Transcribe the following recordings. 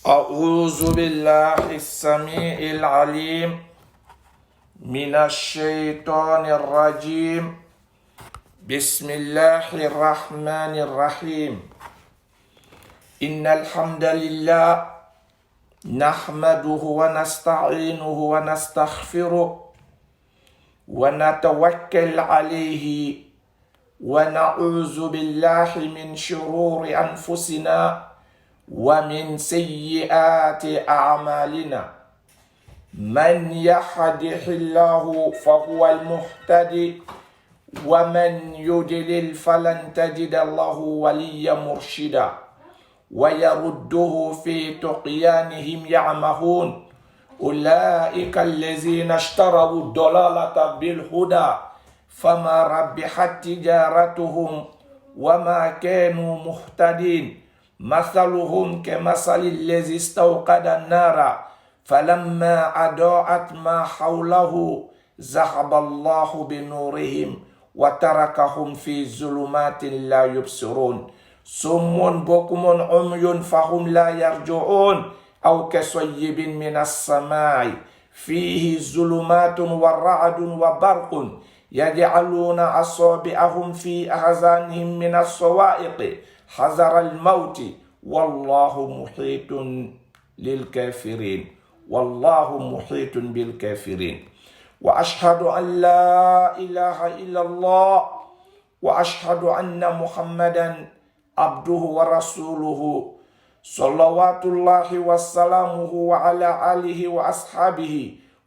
أعوذ بالله السميع العليم من الشيطان الرجيم. بسم الله الرحمن الرحيم. إن الحمد لله نحمده ونستعينه ونستغفره ونتوكل عليه ونعوذ بالله من شرور أنفسنا ومن سيئات أعمالنا. من يهده الله فهو المهتدي ومن يضلل فلن تجد له وليا مرشدا ويرده في طغيانهم يعمهون. أولئك الذين اشتروا الضلالة بالهدى فما ربحت تجارتهم وما كانوا مهتدين. مثلهم كمثل الذي استوقد النار فلما أضاءت ما حوله ذهب الله بنورهم وتركهم في ظلمات لا يبصرون. صم بكم عمي فهم لا يرجعون. أو كصيب من السماء فيه ظلمات ورعد وبرق يجعلون أصابعهم في آذانهم من الصواعق حذر الموت والله محيط للكافرين. والله محيط بالكافرين. وأشهد أن لا إله إلا الله وأشهد أن محمدا عبده ورسوله صلوات الله وسلامه وعلى آله وأصحابه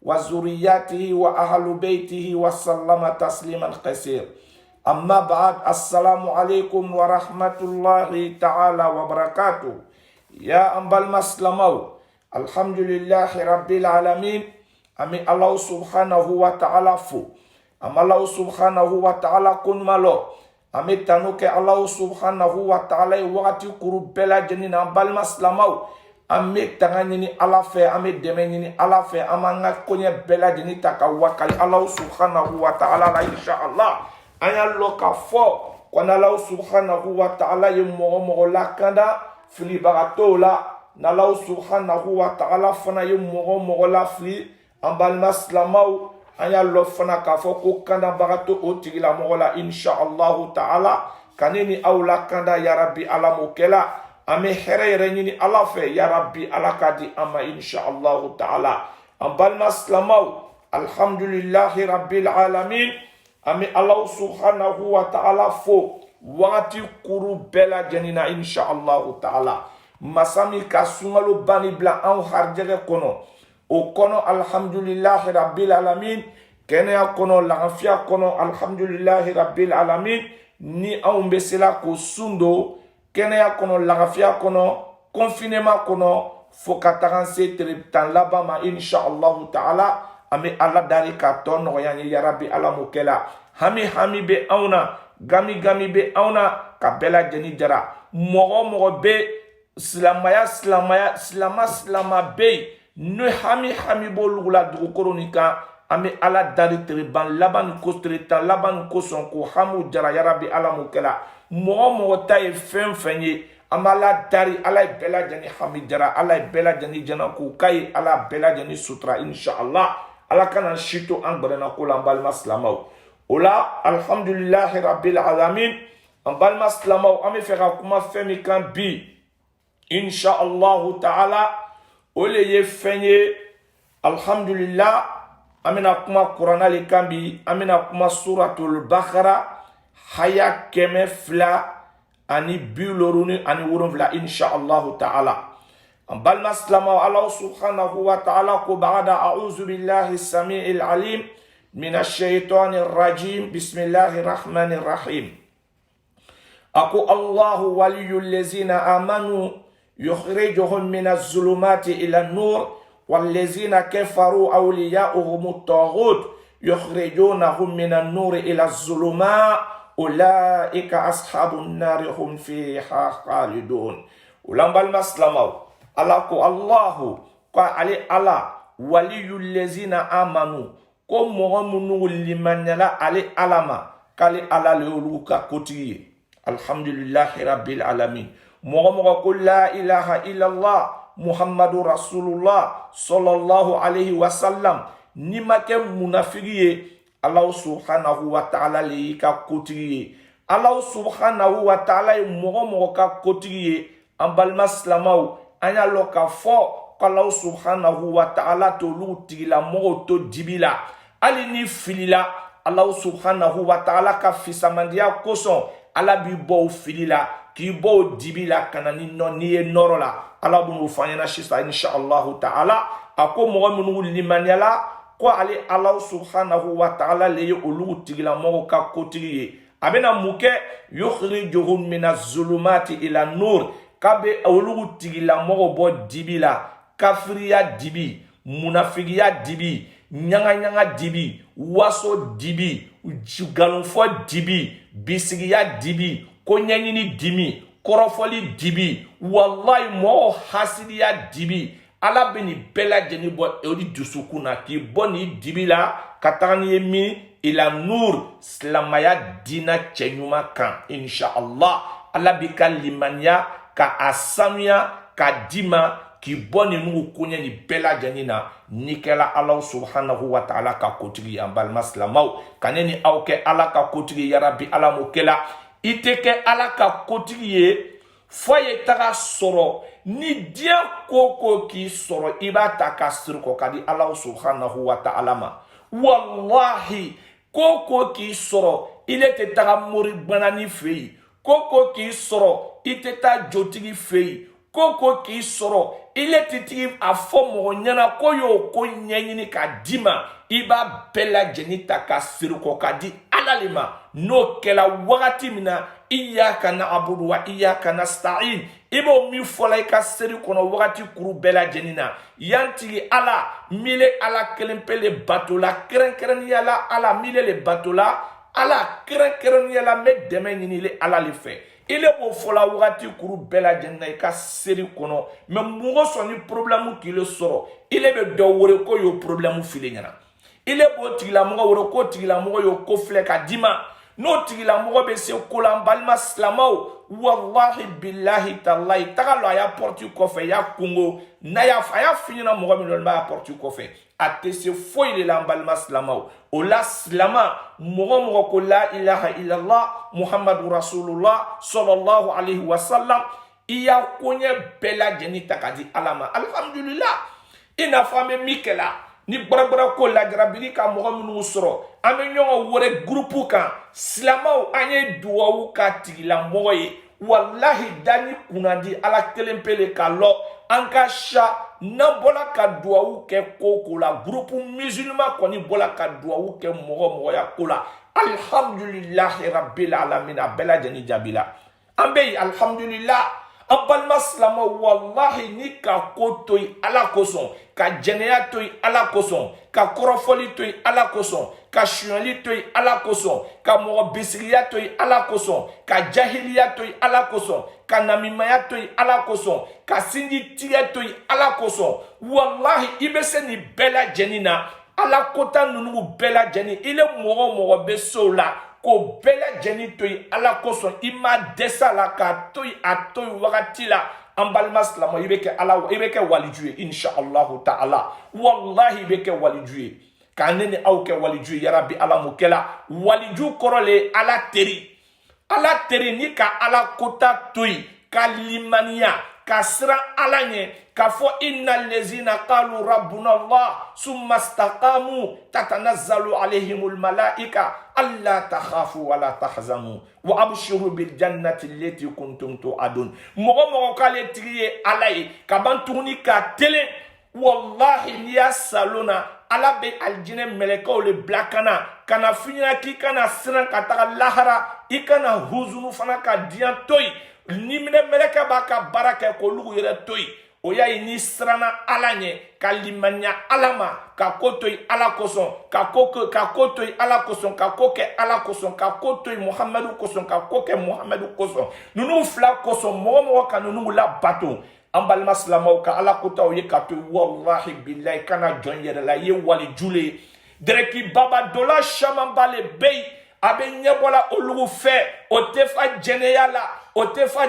وذرياته وأهل بيته وسلم تسليما كثيرا. أما بعد، السلام عليكم ورحمة الله تعالى وبركاته. يا أنبال مسلمو، الحمد لله رب العالمين. أمي الله سبحانه وتعالى فو أما الله سبحانه وتعالى كن مالو أمي تنوك الله سبحانه وتعالى وقت كربلا جنين أنبال مسلمو أمي تغنيني على في أمي دميني على في أما نكوني بلا جنين تكوكالي الله سبحانه وتعالى إن شاء الله. Anya loka fo kwana Allah subhanahu wa ta'ala ye mogo lakanda fili barato la na Allah subhanahu wa ta'ala fana ye mogo la fili ambal maslamaw anya lo fana ka fo ko kanda barato o tigila mogo la insha Allah ta'ala kanini aw lakanda ya rabbi ala mokela ame here nyini ala fe ya rabbi ala kadi ama insha Allah ta'ala ambal maslamaw alhamdulillahi rabbil alamin. Ami Allah subhanahu wa ta'ala fo wakati kuru bela janina insha Allah ta'ala. Masami ka sungalo bani bla an harjege kono. O kono alhamdulillahi rabbil alamin. Kene ya kono lagafia kono alhamdulillahi rabbil alamin. Ni an besela ko sundo. Kene ya kono lagafia kono. Confinement kono. Fokataranse triptan labama insha Allah ta'ala. Ami Allah dari katon noyani ya rabbi ala mukela hami be auna gami be auna kabela jeni jara mogo be silama be no hami bolugula dugukoronika ami ala dari triban laban ko tritan laban ko son ko hamu jara ya rabbi ala mukela mogo tay fenye amala dari ala bela jeni hami jara ala bela jeni jana ko kai ala bela jeni sutra insha Allah. Ala kana shito an barana ko lambal maslamaw ola alhamdulillahi rabbil alamin. Ambal maslamaw ame fera kuma femi kan bi insha Allah ta'ala ole ye fenye alhamdulillah amina kuma qur'ana le kan bi amina kuma suratul baqara haya keme fla ani biloruni ani wurunfla insha Allah ta'ala. بل مسلم الله سبحانه وتعالى بعد أعوذ بالله السميع العليم من الشيطان الرجيم. بسم الله الرحمن الرحيم. أقول الله ولي الذين آمنوا يخرجهم من الظلمات إلى النور والذين كفروا أولياؤهم الطاغوت يخرجونهم من النور إلى الظلمات أولئك أصحاب النار هم فيها خالدون. ولما المسلمون Allah ko Allahu kwa ale ala waliyul lezina amanu ko mogo munu limanyala ale alama kale ala le oluka kotiye alhamdulillahi rabbil alamin. Mogo ko la ilaha illallah Muhammadu Rasulullah sallallahu alayhi wa sallam ni ma kɛ munafigi ye Allah subhanahu wa ta'ala le y'i ka kotigi ye Allah subhanahu wa ta'ala ye mɔgɔ ka kotigi ye an balima silamaw an y'a lɔn k'a fɔ Allah subhanahu wa ta'ala t'olu tigilamɔgɔw to dibi la hali ni filila Allah subhanahu wa ta'ala ka fisamandiya kosɔn Allah b'i bɔ o fili la k'i bɔ o dibi la ka na n'i ye nɔrɔ la Allah b'o fɔ an ɲɛna sisan inshallahu ta'ala a ko mɔgɔ minnu limaniyala ko ale Allah subhanahu wa ta'ala le ye olu tigilamɔgɔw ka kotigi ye a bɛna mun kɛ yukhrijuhum mina zulumati ila nur k'a bɛ olu tigilamɔgɔw bɔ dibi la kafiriya dibi munafigiya dibi ɲaŋaɲaŋa dibi waso dibi galonfɔ dibi bisigiya dibi koɲɛɲini dimi kɔrɔfɔli dibi wallahi mɔgɔ hasidiya dibi Ala bɛ nin bɛɛ lajɛlen bɔ olu dusukun na k'i bɔ nin dibi la ka taga n'i ye min ila nur silamaya diina cɛɲuman kan inshallah Ala b'i ka limaniya ka a sanuya ka d'i ma k'i bɔ ninnu koɲɛ nin bɛɛ lajɛlen na n'i kɛra Allah subhanahu wa ta'ala ka kotigi ye an balima silamaw ka ne ni aw kɛ Ala ka kotigi ye yarabi Ala m'o kɛla i tɛ kɛ Ala ka kotigi ye fo ye taga sɔrɔ ni diɲɛ ko k'i sɔrɔ i b'a ta ka siri kɔ ka di Allah subhanahu wa ta'ala ma wallahi ko k'i sɔrɔ ile tɛ taga mori banani fɛ yen ko k'i sɔrɔ i tɛ taa jotigi fɛ yen ko k'i sɔrɔ ile titigi a fɔ mɔgɔ ɲɛna ko y'o ko ɲɛɲini ka di ma i b'a bɛɛ lajɛlen ta ka siri kɔ ka di Ala le ma n'o kɛla wagati min na iyyaka na'budu wa iyyaka nasta'in i b'o min fɔla i ka seri kɔnɔ wagati kuru bɛɛ lajɛlen na yantigi Ala mile Ala kelen pe le bato la kɛrɛnkɛrɛnnenya la Ala mile le bato la Ala kɛrɛnkɛrɛnnenya la n bɛ dɛmɛ ɲini Ala le fɛ ile b'o fɔla wagati kuru bɛɛ lajɛlen na i ka seri kɔnɔ mais mɔgɔ sɔn ni problème k'i le sɔrɔ ile bɛ dɔ wele ko y'o problème fili ɲɛna ile b'o tigilamɔgɔ wele ko tigilamɔgɔ y'o ko filɛ ka di ma n'o tigilamɔgɔ bɛ se ko la n balima silamaw wallahi billahi tallahi taga lɔ a y'a porte kɔfɛ y'a kungo n'a y'a fɔ a y'a f'i ɲɛna mɔgɔ min lɔ n'a y'a porte kɔfɛ a tɛ se foyi de la n balima silamaw o la silama mɔgɔ ko la ilaha illallah muhammadu rasulullah sallallahu alayhi wa sallam i y'a koɲɛ bɛɛ lajɛlen ta ka di Ala ma alhamdulillah i n'a fɔ an bɛ min kɛ la ni gbaragbara ko lajarabili ka mɔgɔ minnu sɔrɔ an bɛ ɲɔgɔn wɛrɛ groupe kan silamaw an ye duwawu ka tigilamɔgɔ ye wallahi dani kunandi Ala kelen pe le ka lɔ an ka sa n'an bɔla ka duwawu kɛ ko la groupe musulman kɔni bɔla ka duwawu kɛ mɔgɔya ko la alhamdulillahi rabbil alamin a bɛɛ lajɛlen jaabila an bɛ yen alhamdulillah an balima silamaw wallahi ni ka ko to yen Ala kosɔn ka jɛnɛya to yen Ala kosɔn ka kɔrɔfɔli to yen Ala kosɔn ka suyali to yen Ala kosɔn ka mɔgɔ bisigiya to yen Ala kosɔn ka jahiliya to yen Ala kosɔn ka namimaya to yen Ala kosɔn ka sinji tigɛ to yen Ala kosɔn wallahi i bɛ se nin bɛɛ lajɛlen na Ala kota ninnu bɛɛ lajɛlen ile mɔgɔ bɛ se o la ko bɛɛ lajɛlen to yen Ala kosɔn i ma dɛsɛ a la k'a to yen a to yen wagati la an balima silama i bɛ kɛ waliju ye inshallahu ta'ala wallahi i bɛ kɛ waliju ye k'a ne ni aw kɛ waliju ye yarabi Ala m'o kɛla waliju kɔrɔ le Ala teri ni ka Ala kota to yen ka limaniya ka siran Ala ɲɛ k'a fɔ innal lezina qalu rabbuna Allah summa istaqamu tatanazzalu alayhimul malaika alla takhafu wa la tahzanu wa abshiru bil jannati allati kuntum tu'adun mɔgɔ k'ale tigi ye Ala ye ka ban tuguni ka telen wallahi n'i y'a salona Ala bɛ aljinɛ mɛlɛkɛw le bila kana f'i ɲɛna k'i kana siran ka taga lahara i kana huzunu fana ka diɲɛ to yen ni minɛ mɛlɛkɛ b'a ka baara kɛ k'olu yɛrɛ to yen o y'a ye n'i siranna Ala ɲɛ ka limaniya Ala ma ka ko to yen Ala kosɔn ka ko to yen Ala kosɔn ka ko kɛ Ala kosɔn ka ko to yen Muhamadu kosɔn ka ko kɛ Muhamadu kosɔn ninnu fila kosɔn mɔgɔ ka ninnu labato an balima silamaw ka Ala kotaw ye ka to yen wallahi billahi kana jɔn yɛrɛ la i ye waliju le ye dɛrɛki baba dɔla caman ba le bɛ yen a bɛ ɲɛbɔla olugu fɛ o tɛ fa jɛnɛya la o tɛ fa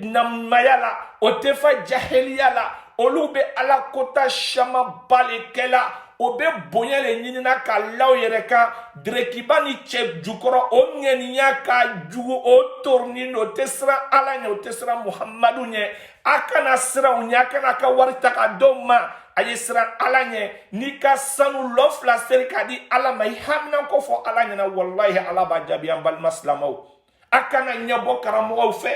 namaya la o tɛ fa jahiliya la olu bɛ ala kota samaba le kɛla o bɛ bonya le ɲinina ka law yɛrɛ kan dɛrɛkiba ni cɛ jukɔrɔ o ŋɛniya ka jugu o torinin o tɛ siran ala ɲɛ o tɛ siran muhamadu ɲɛ a kana siran u ɲɛ a kana ka wari ta ka d'o ma a ye siran ala ɲɛ n'i ka sanu lɔ fila seri k'a di ala ma i hamina ko fɔ ala ɲɛna walahi ala b'a jaabi an balima silamɛw a kana ɲɛbɔ karamɔgɔw fɛ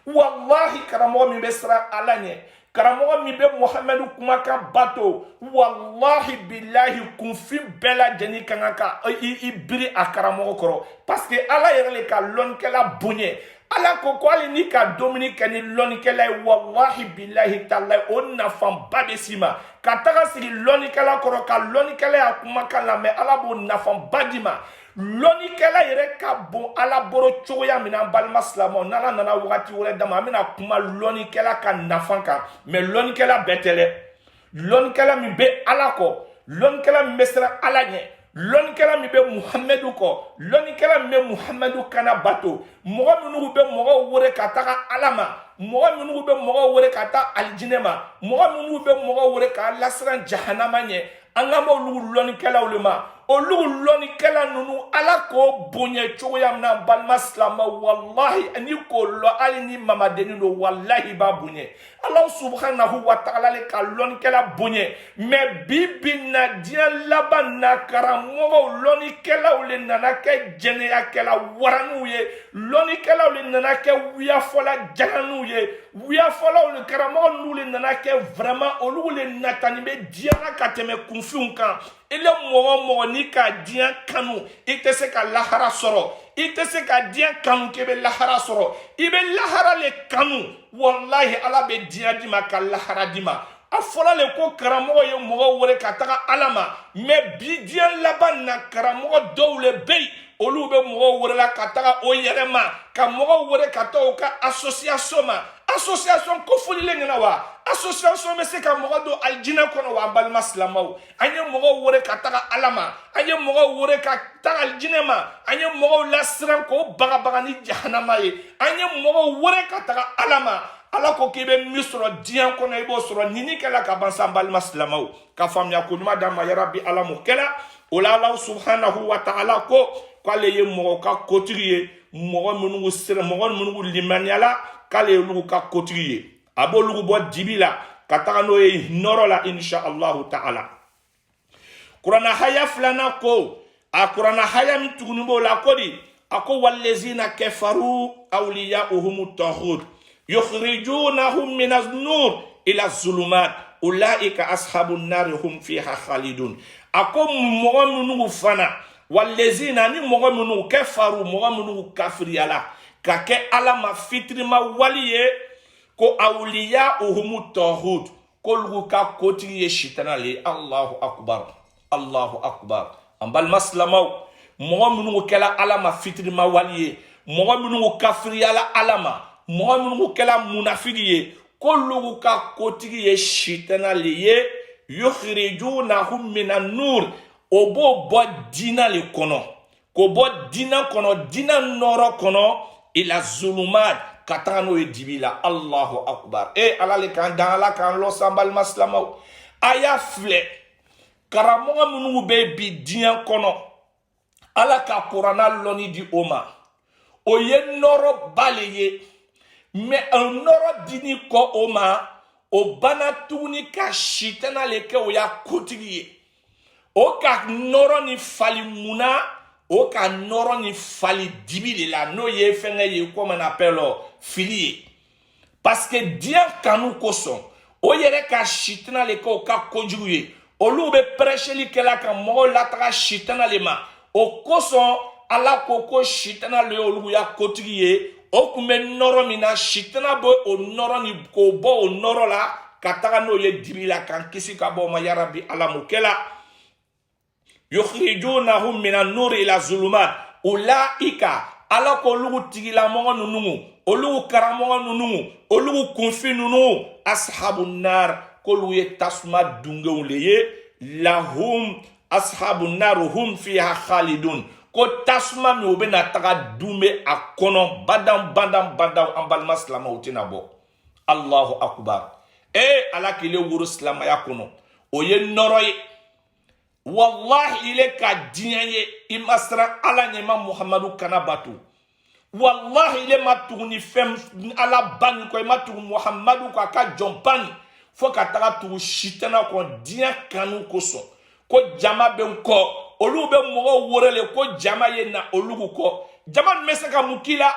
wallahi karamɔgɔ min bɛ siran ala ɲɛ karamɔgɔ min bɛ muhamadu kumakan bato wallahi billahi kunfin bɛɛ lajɛlen ka kan ka i biri a karamɔgɔ kɔrɔ parce que ala yɛrɛ le ka lɔnnikɛla bonya ala ko ko hali ni ka dumuni kɛ ni lɔnnikɛla ye wallahi billahi talahi o nafanba bɛ s'i ma ka taga sigi lɔnnikɛla kɔrɔ ka lɔnnikɛla y'a kumakan lamɛn ala b'o nafanba di ma lɔnnikɛla yɛrɛ ka bon ala bolo cogoya min na an balima silamɛw n'ala nana wagati wɛrɛ d'a ma an bɛna kuma lɔnnikɛla ka nafa kan mais lɔnnikɛla bɛɛ tɛ dɛ lɔnnikɛla min bɛ ala kɔ lɔnnikɛla min bɛ siran ala ɲɛ lɔnnikɛla min bɛ muhamadu kɔ lɔnnikɛla min bɛ muhamadu kana bato mɔgɔ minnu bɛ mɔgɔw wele ka taga ala ma mɔgɔ minnu bɛ mɔgɔw wele ka taa alijinɛ ma mɔgɔ minnu bɛ mɔgɔw wele ka lasiran jahanama ɲɛ an ka olu lɔnnikɛlaw le ma olu lɔnnikɛla ninnu ala k'o bonya cogoya min na balima silamɛw wallahi ni k'o lɔ hali ni mamadenni don wallahi b'a bonya ala subhanahu wa ta'ala le ka lɔnnikɛla bonya mais bi na diɲɛ laban na karamɔgɔw lɔnnikɛlaw le nana kɛ jɛnɛyakɛla waraniw ye lɔnnikɛlaw le nana kɛ wuyafɔla jalaninw ye wuyafɔlaw le karamɔgɔ ninnu le nana kɛ vraiment olu le natani bɛ diɲɛ na ka tɛmɛ kunfinw kan il est mɔgɔ n'i ka diɲɛ kanu i tɛ se ka lahara sɔrɔ i tɛ se ka diɲɛ kanu k'i bɛ lahara sɔrɔ i bɛ lahara le kanu wallahi ala bɛ diɲɛ di ma ka lahara di ma a fɔra le ko karamɔgɔ ye mɔgɔ wele ka taga ala ma mais bi diɲɛ laban na karamɔgɔ dɔw le bɛ yen olu bɛ mɔgɔw wele la ka taga o yɛrɛ ma ka mɔgɔw wele ka taa o ka association ma association kofolilen ɲɛna wa association bɛ se ka mɔgɔ don alijinɛ kɔnɔ wa an balima silamɛw an ye mɔgɔw wele ka taga ala ma an ye mɔgɔw wele ka taga alijinɛ ma an ye mɔgɔw lasiran k'o bagabaga ni jahanama ye an ye mɔgɔw wele ka taga ala ma ala ko k'i bɛ min sɔrɔ diɲɛ kɔnɔ i b'o sɔrɔ ɲini kɛla ka ban sa an balima silamɛw ka faamuya ko ɲuman d'an ma yarabi ala m'o kɛla o la ala subhanahu wa ta'ala ko k'ale ye mɔgɔ ka kotigi ye mɔgɔ minnu limaniyala k'ale ye olu ka kotigi ye a b'olu bɔ dibi la ka taga n'o ye nɔrɔ la insha allahu ta'ala kuranna haya filanan ko a kuranna haya min tuguni b'o la ko di a ko wallazina kafaru awliya'uhum taghut yukhrijunahum min an-nur ila zulumat ulaika ashabun nar hum fiha khalidun a ko mɔgɔ minnu fana wallazina ni mɔgɔ minnu kafaru mɔgɔ minnu kafiriyala ka kɛ ala ma fitirima wali ye ko awliya'uhum taghut k'olu ka kotigi ye sitana le allahu akbar an balima silamɛw mɔgɔ minnu kɛla ala ma fitirima wali ye mɔgɔ minnu kafiriyala ala ma mɔgɔ minnu kɛla munafiki ye k'olu ka kotigi ye sitana le ye yukhrijunahum minan nur o b'o bɔ diinɛ le kɔnɔ k'o bɔ diinɛ kɔnɔ diinɛ nɔrɔ kɔnɔ ila zulumat ka taga n'o ye dibi la allahu akbar ala le k'an dan ala k'an lɔ san balima silamɛw a y'a filɛ karamɔgɔ minnu bɛ bi diɲɛ kɔnɔ ala ka kuranna lɔnni di o ma o ye nɔrɔba le ye mais nɔrɔ dini kɔ o ma o banna tuguni ka sitana le kɛ o y'a kotigi ye o ka nɔrɔ ni fali munna o ka nɔrɔ ni fali dibi de la n'o ye fɛngɛ ye comme on appelle fili ye parce que diɲɛ kanu kosɔn o yɛrɛ ka sitana le kɛ o ka kojugu ye olu bɛ prêcheli kɛla ka mɔgɔw lataga sitana le ma o kosɔn ala ko ko sitana le olu ya kotigi ye o kun bɛ nɔrɔ min na sitana bɛ o nɔrɔ ni k'o bɔ o nɔrɔ la ka taga n'o ye dibi la k'an kisi ka bɔ o ma yarabi ala m'o kɛla yukhrijunahum minan nur ila zulumat ulaika ala ko olugu tigilamɔgɔ ninnu olugu karamɔgɔ ninnu olugu kunfin ninnu ashabun nar k'olu ye tasuma dungenw le ye lahum ashabun nar hum fiha khalidun ko tasuma mi o bena taga dume a kono badam an balima silamɛw tɛna bɔ. Allahu akbar. Ala kile wuro silamaya kono o ye nɔrɔ ye. Wallahi ile ka diɲɛ ye i ma siran Ala ɲɛ, i ma Muhamadu kana batu. Wallahi ile ma tugu ni fɛn Ala bani kɔ, i ma tugu Muhamadu kɔ a ka jɔn bani fo ka taga tugu sitana kɔ diɲɛ kanu kosɔn. Ko jama bɛ n kɔ, olu bɛ mɔgɔw worele ko jama ye na olu kɔ. Jama bɛ se ka mun k'i la?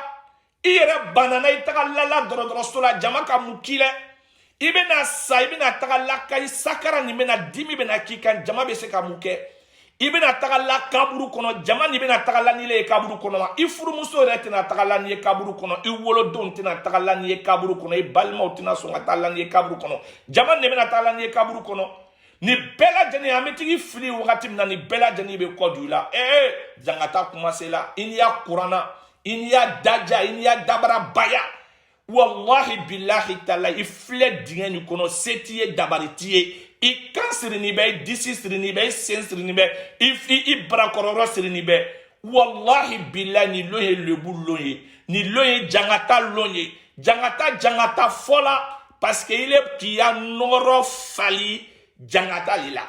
I yɛrɛ banana i taga lala dɔgɔtɔrɔso la, jama ka mun k'i la? I bɛna sa, i bɛna taga lakayi, sakara nin bɛna dimi bɛna k'i kan, jama bɛ se ka mun kɛ? I bɛna taga la kaburu kɔnɔ, jama nin bɛna taga la n'ile ye kaburu kɔnɔ wa? I furumuso yɛrɛ tɛna taga la n'i ye kaburu kɔnɔ, i wolodenw tɛna taga la n'i ye kaburu kɔnɔ, i balimaw tɛna sɔn ka taa la n'i ye kaburu kɔnɔ, jama nin bɛna taga la n'i ye kaburu kɔnɔ. Ni bɛɛ lajɛlen an bɛ tigi fili wagati min na, ni bɛɛ lajɛlen bɛ kɔ du la. Jangata commencé la, i n'i y'a kuranna, i n'i y'a daja, i n'i y'a dabara baya. Wallahi billahi tala i filɛ dingɛ nin kɔnɔ, se t'i ye, dabari t'i ye. I kan siri nin bɛ, i disi siri nin bɛ, i sen siri nin bɛ, i barakɔrɔyɔrɔ siri nin bɛ. Wallahi billahi ni lon ye lebu lon ye, ni lon ye jangata lon ye. Jangata fɔla parce que il est k'i ya nɔrɔ fali jangata lila.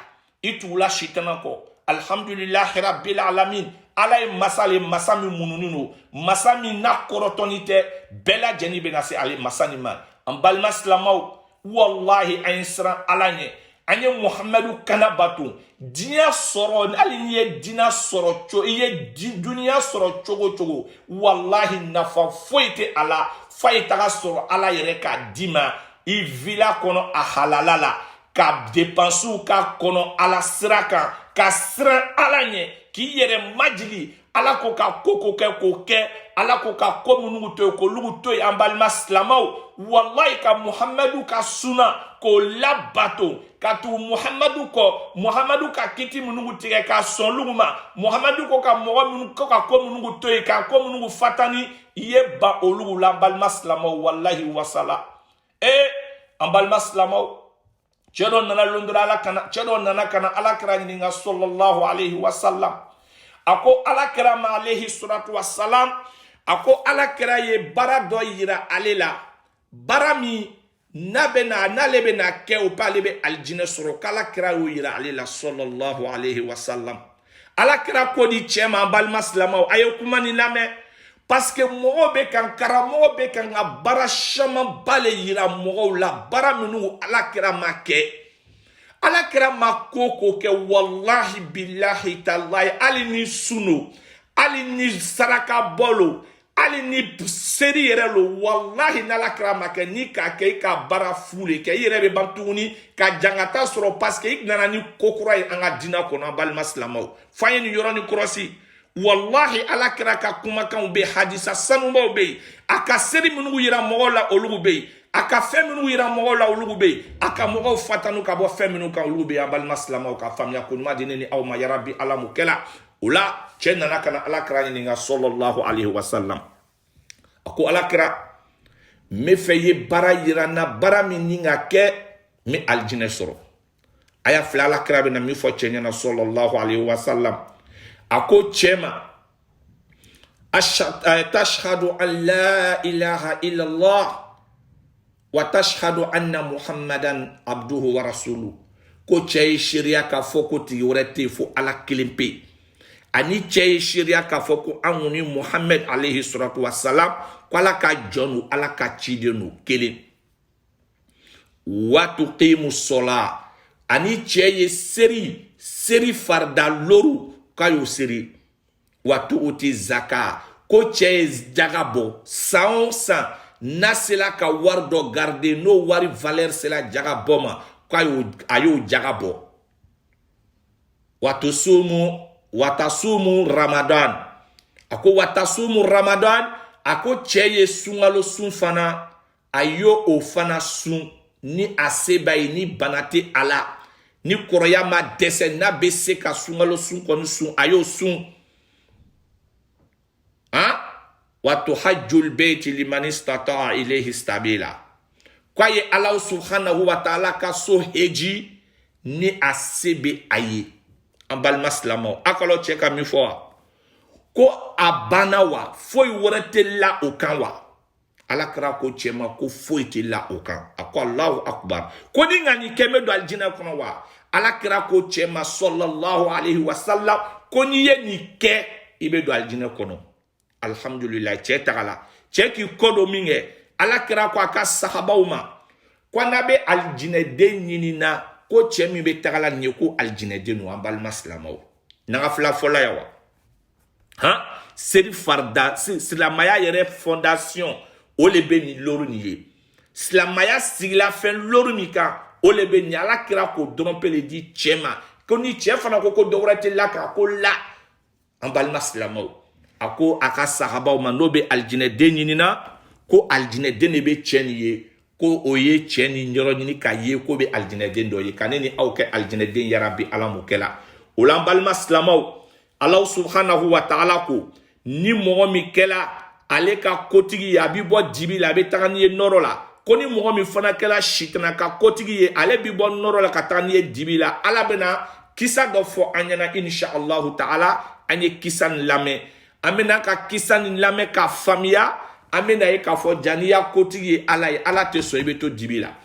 I tugula sitana kɔ. Alhamdulillahi rabbil alamin. Ala ye masa le, masa min mununi no, masa min n'a kɔrɔtɔni tɛ, bɛɛ lajɛlen bɛ na se ale masa nin ma. An balima silamɛw, wallahi an ye siran Ala ɲɛ, an ye Muhamadu kana bato. Diɲɛ sɔrɔ, hali n'i ye diinɛ sɔrɔ, i ye duniya sɔrɔ cogo cogo, wallahi nafa foyi tɛ a la, f'a ye taga sɔrɔ Ala yɛrɛ k'a d'i ma. I villa kɔnɔ a halala la, ka dépenses k'a kɔnɔ Ala sira kan, ka siran Ala ɲɛ, k'i yɛrɛ majigi. Ala ko ka ko kɛ k'o kɛ, Ala ko ka ko minnu to yen k'olu to yen, an balima silamɛw. Wallahi ka Muhamadu ka suna k'o labato, ka tugu Muhamadu kɔ, Muhamadu ka kiti minnu tigɛ k'a sɔn olu ma, Muhamadu ko ka mɔgɔ minnu ko ka ko minnu to yen, ka ko minnu fatani, i ye ba olu la, an balima silamɛw. Wallahi wasala. An balima silamɛw, cɛ dɔ nana londora Ala kana, cɛ dɔ nana kana Alakira ɲininka sallallahu alayhi wa sallam. A ko Alakira ma alayhi salatu wa salam, a ko Alakira ye bara dɔ yira ale la, bara min n'ale bɛna kɛ o p'ale bɛ aljinɛ sɔrɔ, k'Alakira y'o yira ale la sallallahu alayhi wa sallam. Alakira ko di cɛ ma, an balima silamɛw, a ye kuma nin lamɛn, parce que mɔgɔw bɛ kan, karamɔgɔ bɛ kan ka bara caman ba le yira mɔgɔw la, bara minnu Alakira ma kɛ. Alakira ma ko kɛ, wallahi billahi tallahi, hali ni suno, hali ni saraka bɔlo, hali ni seri yɛrɛ lo, wallahi n'Alakira ma kɛ, ni k'a kɛ i ka bara fu le kɛ, i yɛrɛ bɛ ban tuguni ka jangata sɔrɔ parce que i nana ni ko kura ye an ka diinɛ kɔnɔ, an balima silamɛw. F'an ye nin yɔrɔ ni kɔlɔsi. Wallahi Alakira ka kumakanw bɛ, hadisa sanubaw bɛ yen, a ka seri minnu yira mɔgɔw la olu bɛ yen, a ka fɛn minnu yira mɔgɔw la olu bɛ yen, a ka mɔgɔw fatanu ka bɔ fɛn minnu kan olu bɛ yen, an balima silamɛw ka faamuya ko ɲuman di ne ni aw ma yarabi Ala m'o kɛla. O la cɛ nana ka na Alakira ɲininka sallallahu alayhi wa sallam. A ko Alakira, n bɛ fɛ i ye baara yira n na, baara min ni ka kɛ n bɛ aljinɛ sɔrɔ. A y'a filɛ Alakira bɛ na min fɔ cɛ ɲɛna sallallahu alayhi wa sallam. A ko cɛ ma, tashhadu an la ilaha illallah wa tashhadu anna muhammadan abduhu wa rasuluhu. Ko cɛ ye seereya k'a fɔ ko tigi wɛrɛ tɛ yen fo Ala kelen pe. Ani cɛ ye seereya k'a fɔ ko an ni Muhammad alayhi salatu wa salam, ko Ala ka jɔn don, Ala ka ciden don kelen. Wa tuqimu sola. Ani cɛ ye seri farida loru k'a y'o seri. Wa tuuti zaka. Ko cɛ ye jaga bɔ san o san, n'a sela ka wari dɔ garder, n'o wari valeur sela jaga bɔ ma, a y'o jaga bɔ. Watasumu Ramadan. A ko watasumu Ramadan, a ko cɛ ye sunkalo sun fana, a y'o o fana sun, ni a se b'a ye, ni bana tɛ a la, ni kɔrɔya ma dɛsɛ, n'a bɛ se ka sunkalo sun kɔni sun, a y'o sun. Wa tuhajjul bayti liman istata'a ilayhi sabila. Kwa ye Allah subhanahu wa ta'ala ka so heji ni a se bɛ a ye. An balima silamɛw, a k'aw cɛ ka min fɔ wa? ko abana wa foyi wɛrɛ tɛ la o kan wa alakira ko cɛ ma ko foyi tɛ la o kan a ko Allahu akbar ko ni nka nin kɛ bɛ don alijinɛ kɔnɔ wa alakira ko cɛ ma sallallahu alaihi wasallam ko n'i ye nin kɛ i bɛ don alijinɛ kɔnɔ alhamdulillah cɛ tagala cɛ k'i kɔ don min kɛ alakira ko a ka sahabaw ma ko n'a bɛ alijinɛden ɲini na ko cɛ min bɛ tagala nin ye ko alijinɛden don an balima silamɛw n'an ka fila fɔla ya wa han seri farida silamaya yɛrɛ fondation o le bɛ nin lori nin ye silamaya sigila fɛn lori min kan o le bɛ nin alakira ko dɔrɔn pe le di cɛ ma ko ni cɛ fana ko dɔ wɛrɛ tɛ la kan ko la an balima silamɛw a ko a ka sahabaw ma n'o bɛ alijinɛden ɲini na ko alijinɛden de bɛ cɛ nin ye ko o ye cɛ ni yɔrɔ ɲini k'a ye ko bɛ alijinɛden dɔ ye ka ne ni aw kɛ alijinɛden yarabi ala m'o kɛ la o la an balima silamɛw Ala subhanahu wa ta'ala ko ni mɔgɔ min kɛla ale ka kotigi ye a bɛ bɔ dibi la a bɛ taga n'i ye nɔrɔ la ko ni mɔgɔ min fana kɛla sitana ka kotigi ye ale bɛ bɔ nɔrɔ la ka taga n'i ye dibi la ala bɛna kisa dɔ fɔ an ɲɛna insha Allahu ta'ala an ye kisa nin lamɛn an bɛna ka kisa nin lamɛn k'a faamuya an bɛna ye k'a fɔ jaa n'i y'a kotigi ye ala tɛ sɔn i bɛ to dibi la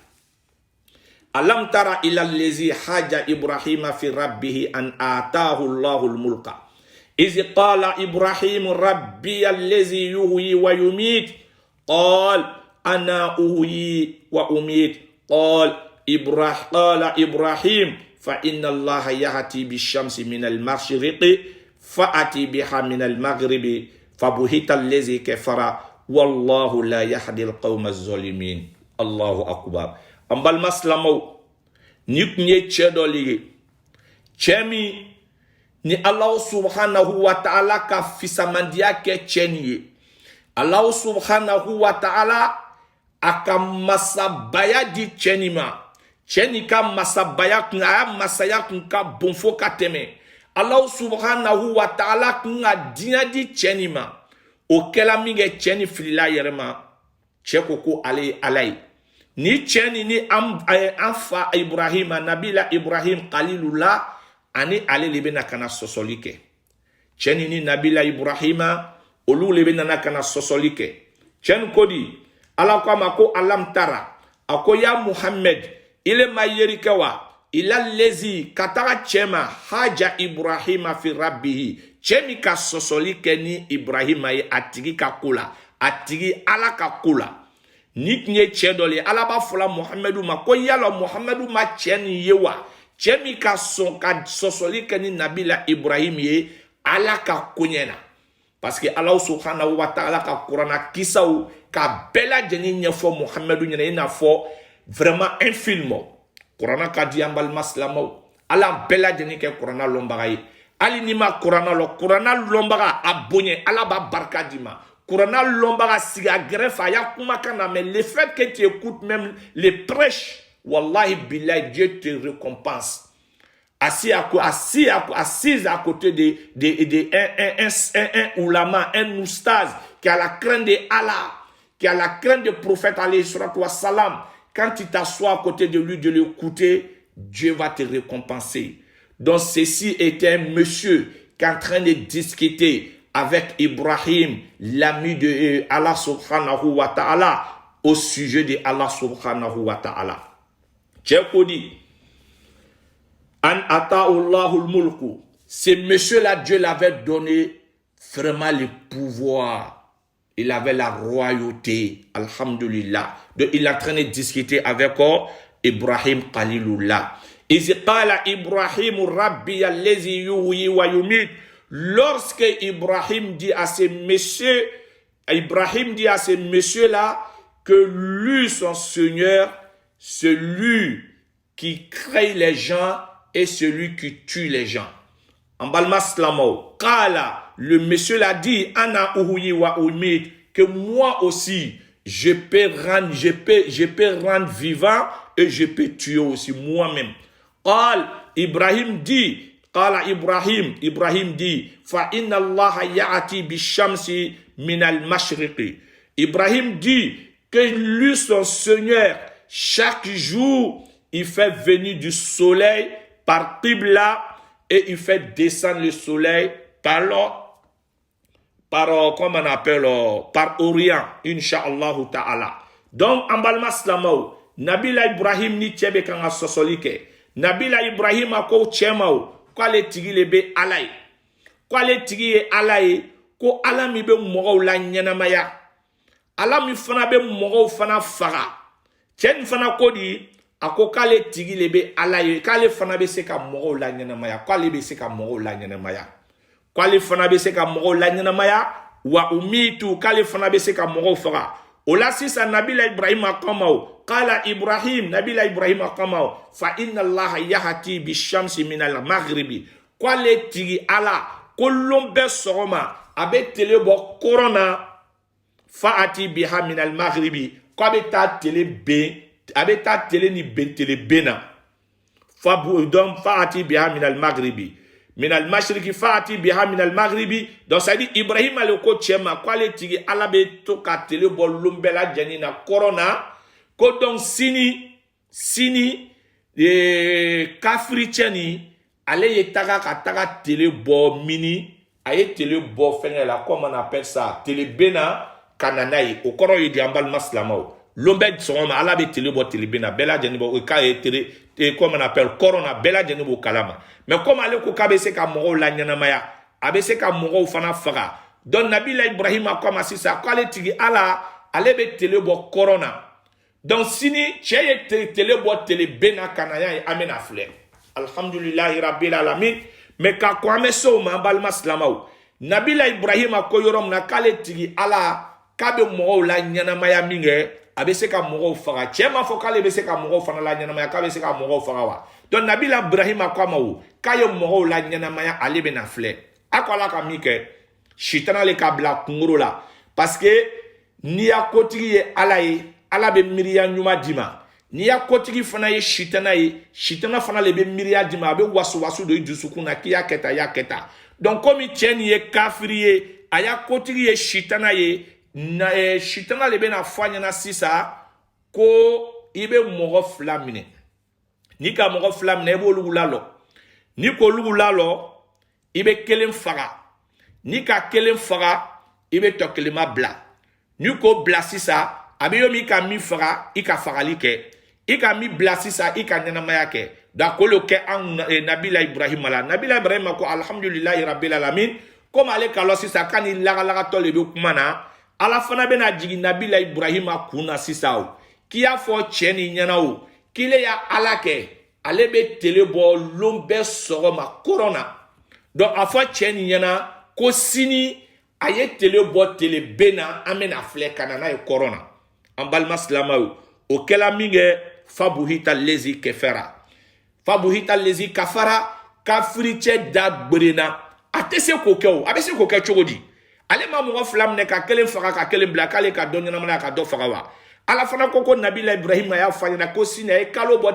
alam tara ila allazi haja ibrahima fi rabbihi an ataahu Allahu al-mulka إذ قال إبراهيم ربي الذي يحيي ويميت قال أنا أحيي وأميت قال إبراهيم فإن الله يأتي بالشمس من المشرق فأتي بها من المغرب فبهت الذي كفر والله لا يهدي القوم الظالمين الله أكبر أمبال مسلمو نيكني تشدولي تشمي ni Allah subhanahu wa ta'ala ka fisamandiya kɛ cɛ nin ye Allah subhanahu wa ta'ala a ka masabaya di cɛ nin ma cɛ nin ka masabaya kun a y'a masaya kun ka bon fo ka tɛmɛ Allah subhanahu wa ta'ala kun ka diɲɛ di cɛ nin ma o kɛla min kɛ cɛ nin filila a yɛrɛ ma cɛ ko ko ale ye ala ye ni cɛ nin ni an fa Ibrahim nabila Ibrahim qalilullah ani ale le bɛna kana sɔsɔli kɛ cɛ ni nabila Ibrahima olu le bɛna kana sɔsɔli kɛ cɛ nin ko di ala ko a ma ko alam tara a ko ya Muhammad ile ma yeri kɛ wa ila lezi ka taga cɛ ma haja Ibrahima fi rabbihi cɛ min ka sɔsɔli kɛ ni Ibrahima ye a tigi ka ko la a tigi ala ka ko la ni tun ye cɛ dɔ le ala b'a fɔla Muhammadu ma ko yala Muhammadu ma cɛ nin ye wa cɛ min ka sɔn ka sɔsɔli kɛ ni nabila Ibrahim ye ala ka koɲɛ na parce que ala subhanahu wa ta'ala ka kuranna kisaw ka bɛɛ lajɛlen ɲɛfɔ Muhammadu ɲɛna i n'a fɔ vraiment un film kuranna ka di an balima silamɛw ala bɛɛ lajɛlen kɛ kuranna lɔnbaga ye hali n'i ma kuranna lɔ kuranna lɔnbaga a bonya ala b'a barika d'i ma kuranna lɔnbaga sigi a gɛrɛfɛ a y'a kumakan na mais le fait que tu écoutes même les prêches wallahi billahi Dieu te récompense assis à côté un ulama, un oustaz qui a la crainte de Allah, qui a la crainte du prophète alayhi salatu wa salam. Quand tu t'assois à côté de lui, de l'écouter, Dieu va te récompenser. Donc ceci était un monsieur qui est en train de discuter avec Ibrahim, l'ami de Allah subhanahu wa ta'ala, au sujet de Allah subhanahu wa ta'ala. Tchèkoudi, an ata'ullahul mulku. Ce monsieur-là, Dieu l'avait donné vraiment le pouvoir. Il avait la royauté. Alhamdulillah. Donc, il est en train de discuter avec Ibrahim Khalilullah. Izi qala Ibrahim Rabbi allazi yuhyi wa yumit. Lorsque Ibrahim dit à ce monsieur-là que lui, son Seigneur, celui qui crée les gens et celui qui tue les gens. En balma slamo, Kala, le monsieur l'a dit, Ana uhuyi wa umit, que moi aussi, je peux rendre vivant et je peux tuer aussi moi-même. Ibrahim dit, Ibrahim dit, fa inna Allah ya'ati bishamsi min al-mashriqi. Ibrahim dit que lui, son Seigneur, chaque jour, il fait venir du soleil par Qibla et il fait descendre le soleil par par, comme on appelle, par Orient, Inch'Allah ta'ala. Donc, en balma slamaw, Nabila Ibrahim ni tchebe kanga sosolike. Nabila Ibrahim ako tchemao, kwa le tigi lebe alay. Kwa le tigi ye alay, ko ala mi be mwogaw la nyanamaya. Ala mi fana be mwogaw fana faga. Chen fana kodi, ako kale tigi lebe alay, kale fana be seka mwogaw la nyanamaya. Kale be seka mwogaw la nyanamaya. Kale fana be seka mwogaw la nyanamaya, wa umitu kale fana be seka mwogaw faga. Ola sisa Nabila Ibrahim akamao. Kala Ibrahim, Nabila Ibrahim akamao. Fa inna Allah yahati bishamsi minal maghribi. Kwa le tigi ala. Kolombe soroma. Abe telebo korona. Fa ati biha minal maghribi. Kwa be ta tele ben. Abe ta tele ni ben tele bena. Fa ati biha minal maghribi. Minal mashriki faati biha minal maghribi. Donc ça dit Ibrahim aloko chema kwa le tigi alabe to ka tele bo lumbela janina corona ko donc sini kafri cheni ale yetaka ka taka tele bo mini aye tele bo fenela comme on appelle ça tele bena kananai o koro yidi ambal maslamao lombe soma alabe tele bo tele bena bela jani bo ka e tele comme on appelle corona bela jani bo kalama. Mais comme ale ko kabe se ka mogo la nyanamaya abe se ka mogo fana faga donc Nabila Ibrahim a commencé ça ko ale tigi ala ale be tele bo corona donc sini cheye tele bo tele bena kanaya e amena fle alhamdulillah rabbil alamin mais ka ko ame so ma bal maslamaw Nabila Ibrahim a ko yorom na kale tigi ala kabe mogo la nyanamaya minge abe se ka mogo faga chema fo kale be se ka mogo fana la nyanamaya kabe se ka mogo faga wa. Donc Nabila Ibrahim a kwamaou kayo mogo la nyanamaya ale be na fle akwala ka mike shitana le kabla kunguru la parce que ni ya kotigi ye ala be miriya nyuma dima ni ya kotigi fana ye shitana fana le be miriya dima be wasu do dusukuna kiya keta ya keta donc comme tieni ye kafiri ye aya kotigi ye shitana ye na shitana le be na fanya na sisa ko ibe mogo flamine ni ka mogo flam na ebo lugulalo ni ko lugulalo ibe kelen faga ni ka kelen faga ibe to kelema bla ni ko bla sisa abe yo mi ka mi faga ika fagali ke ika mi bla sisa ika nyana mayake da ko lo ke an Nabila Ibrahim ala Nabila Ibrahim ko alhamdulillah rabbil alamin comme ale kalo sisa kani laga to le be kumana ala fana be na jigi Nabila Ibrahim kuna sisa o kiya fo cheni nyana o kile ya alake alebe tele bo lombe soroma corona donc afa cheni nyana ko sini aye tele bo tele bena amena fle kanana e corona ambal maslamaw o kela minge fabuhita lezi kefera fabuhita lezi kafara kafriche da brena atese ko kew abese ko ke chogodi ale ma mo flam ne ka kelen faga ka kelen bla kale ka donyana mana ka do faga wa ala fana koko Nabila Ibrahim ya fanya na kosina e kalobo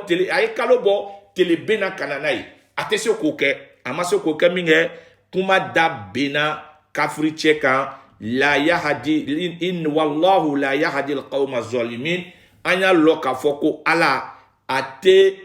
tele bena kananai atese koke amaso koke minge kuma da bena kafri cheka la yahdi in wallahu la yahdi alqawma zalimin anya loka foko ala ate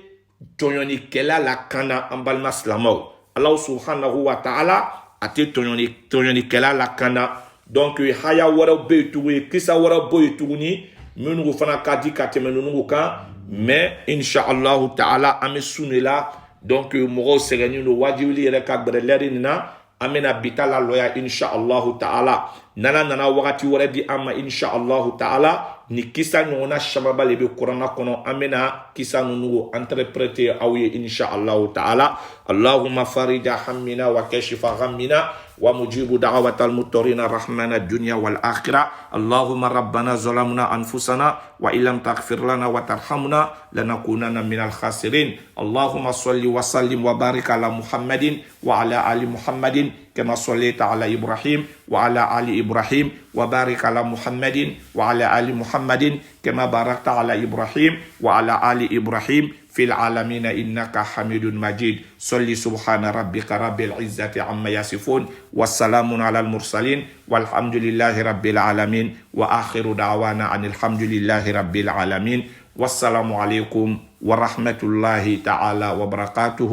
tonyoni kela la kana ambal maslamo Allah subhanahu wa ta'ala ate tonyoni kela la kana donc haya wara be tuwe kisa wara boy tuguni munu fana kadi kateme nunu kan mais inshallah ta'ala ame sunela donc mogo segani no wajibili yere ka breleri na amena bitala loya inshallah ta'ala nana wakati wara di ama inshallah ta'ala ni kisa nyona shababa lebe Qur'ana kono amena kisa nunu interpréter awye inshallah ta'ala Allahumma farija hammina wa kashifa ghammina ومجيب دعوة المضطرين رحمن الدنيا والآخرة اللهم ربنا ظلمنا أنفسنا وإن لم تغفر لنا وترحمنا لنكونن من الخاسرين اللهم صل وسلم وبارك على محمد وعلى آل محمد كما صليت على إبراهيم وعلى آل إبراهيم وبارك على محمد وعلى آل محمد كما باركت على إبراهيم وعلى آل إبراهيم في العالمين إنك حميد مجيد صلي سبحان ربك رب العزة عما يصفون والسلام على المرسلين والحمد لله رب العالمين وآخر دعوانا عن الحمد لله رب العالمين والسلام عليكم ورحمة الله تعالى وبركاته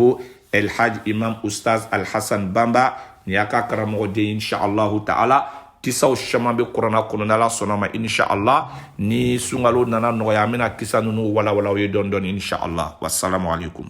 الحاج إمام أستاذ الحسن بامبا نياكا كرمودي إن شاء الله تعالى kisaw caman bɛ kuranna kɔnɔ n'ala sɔnna ma inshallah ni sunkalo nana nɔgɔya an bɛna kisa ninnu walawala aw ye dɔɔni dɔɔni inshallah wassalamu alaikum